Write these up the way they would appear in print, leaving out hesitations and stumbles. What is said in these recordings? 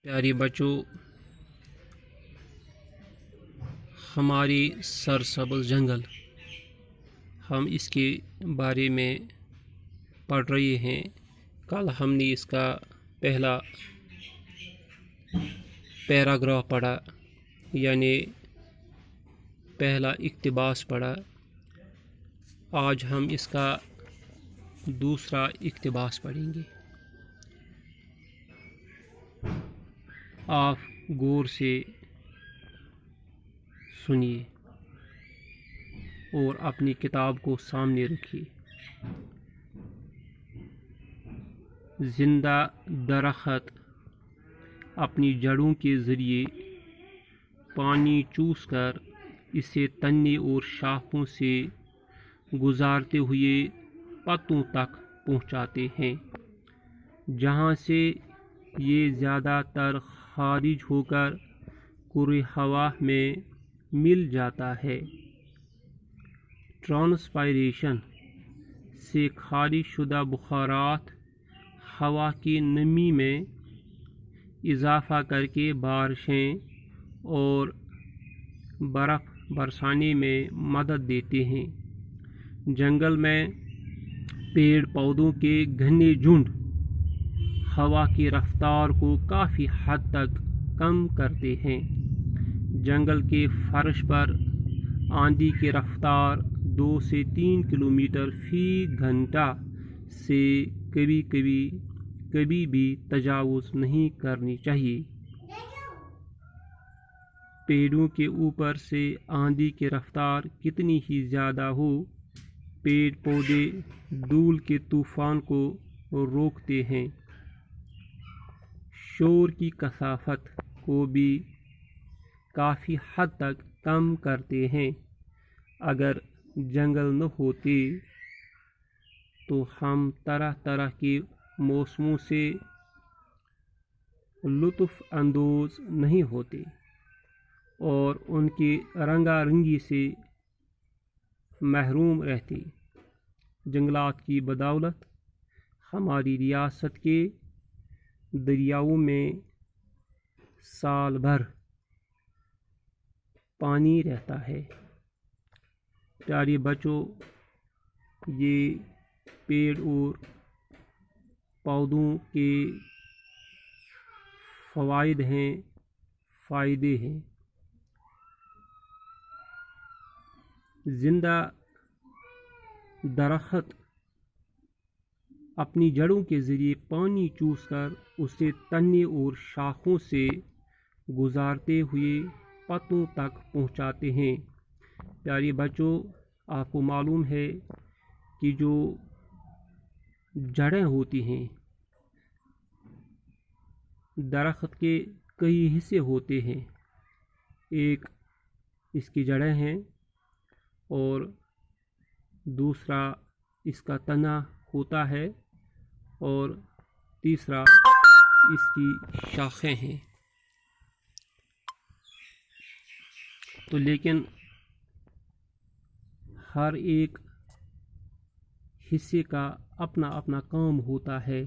प्यारे बच्चों, हमारे सरसब्ज़ जंगल, हम इसके बारे में पढ़ रहे हैं। कल हमने इसका पहला पैराग्राफ पढ़ा, यानी पहला इक़्तिबास पढ़ा। आज हम इसका दूसरा इक़्तिबास पढ़ेंगे। आप गौर से सुनिए और अपनी किताब को सामने रखिए। जिंदा दरख्त अपनी जड़ों के ज़रिए पानी चूसकर इसे तने और शाखों से गुजारते हुए पत्तों तक पहुंचाते हैं, जहां से ये ज़्यादातर खारिज होकर कुर्रे हवा में मिल जाता है। ट्रांसपायरेशन से खारिज शुदा बुखारात हवा की नमी में इजाफ़ा करके बारिशें और बर्फ़ बरसाने में मदद देते हैं। जंगल में पेड़ पौधों के घने झुंड हवा की रफ्तार को काफ़ी हद तक कम करते हैं। जंगल के फर्श पर आंधी की रफ्तार 2 से 3 किलोमीटर फी घंटा से कभी भी तजावुज़ नहीं करनी चाहिए। पेड़ों के ऊपर से आंधी की रफ्तार कितनी ही ज़्यादा हो, पेड़ पौधे धूल के तूफ़ान को रोकते हैं। शोर की कसाफत को भी काफ़ी हद तक कम करते हैं। अगर जंगल न होते तो हम तरह तरह के मौसमों से लुत्फ़ अंदोज़ नहीं होते और उनके रंगारंगी से महरूम रहते। जंगलात की बदौलत हमारी रियासत के दरियाओं में साल भर पानी रहता है। प्यारे बच्चों, ये पेड़ और पौधों के फ़ायदे हैं। जिंदा दरख्त अपनी जड़ों के ज़रिए पानी चूसकर उसे तने और शाखों से गुजारते हुए पत्तों तक पहुंचाते हैं। प्यारे बच्चों, आपको मालूम है कि जो जड़ें होती हैं, दरख्त के कई हिस्से होते हैं। एक इसकी जड़ें हैं और दूसरा इसका तना होता है और तीसरा इसकी शाखें हैं। तो लेकिन हर एक हिस्से का अपना अपना काम होता है।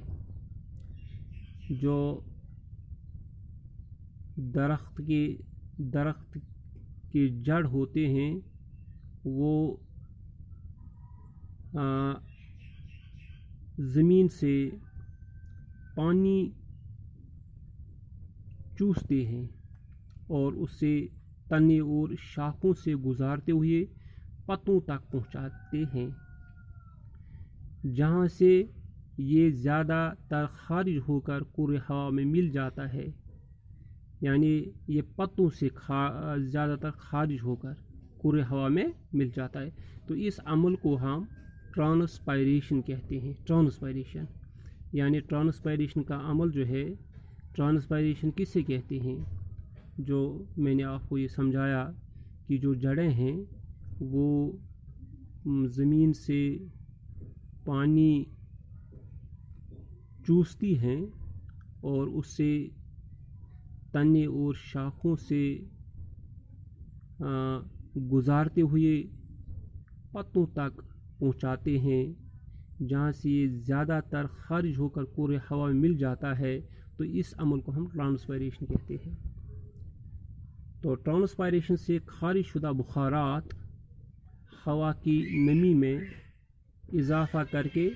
जो दरख्त के जड़ होते हैं वो ज़मीन से पानी चूसते हैं और उससे तने और शाखों से गुजारते हुए पत्तों तक पहुंचाते हैं, जहां से ये ज़्यादातर खारिज होकर कुर्रे हवा में मिल जाता है। यानी ये पत्तों से ज़्यादातर खारिज होकर कुर्रे हवा में मिल जाता है। तो इस अमल को हम ट्रांसपायरेशन कहते हैं। ट्रांसपायरेशन यानी ट्रांसपायरेशन का अमल जो है, ट्रांसपायरेशन किसे कहते हैं? जो मैंने आपको ये समझाया कि जो जड़ें हैं वो ज़मीन से पानी चूसती हैं और उससे तने और शाखों से गुजारते हुए पत्तों तक पहुंचाते हैं, जहाँ से ये ज़्यादातर खारिज होकर पूरे हवा में मिल जाता है تو اس عمل کو ہم ٹرانسپائریشن کہتے ہیں۔ تو ٹرانسپائریشن سے خارج شدہ بخارات ہوا کی نمی میں اضافہ کر کے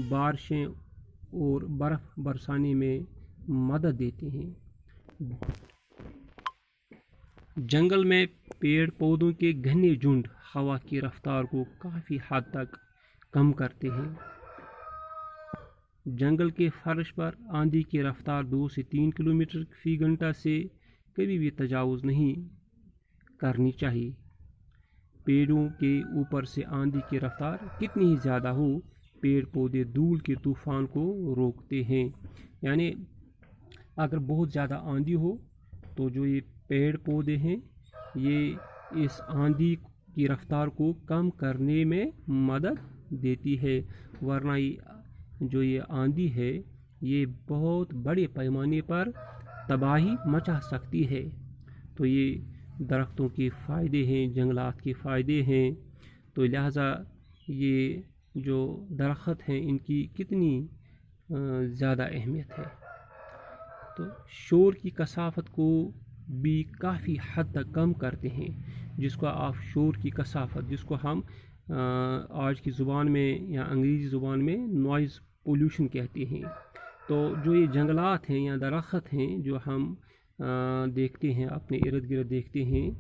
بارشیں اور برف برسانے میں مدد دیتے ہیں۔ جنگل میں پیڑ پودوں کے گھنے جھنڈ ہوا کی رفتار کو کافی حد تک کم کرتے ہیں۔ جنگل کے فرش پر آندھی کی رفتار 2 سے 3 کلومیٹر فی گھنٹہ سے کبھی بھی تجاوز نہیں کرنی چاہیے۔ پیڑوں کے اوپر سے آندھی کی رفتار کتنی ہی زیادہ ہو، پیڑ پودے دھول کے طوفان کو روکتے ہیں۔ یعنی اگر بہت زیادہ آندھی ہو تو جو یہ پیڑ پودے ہیں یہ اس آندھی کی رفتار کو کم کرنے میں مدد دیتی ہے، ورنہ جو یہ آندھی ہے یہ بہت بڑے پیمانے پر تباہی مچا سکتی ہے۔ تو یہ درختوں کے فائدے ہیں، جنگلات کے فائدے ہیں، تو لہٰذا یہ جو درخت ہیں ان کی کتنی زیادہ اہمیت ہے۔ تو شور کی کثافت کو بھی کافی حد تک کم کرتے ہیں، جس کو آپ شور کی کثافت، جس کو ہم آج کی زبان میں یا انگریزی زبان میں نوائز پولیوشن کہتے ہیں۔ تو جو یہ جنگلات ہیں یا درخت ہیں جو ہم دیکھتے ہیں، اپنے ارد گرد دیکھتے ہیں،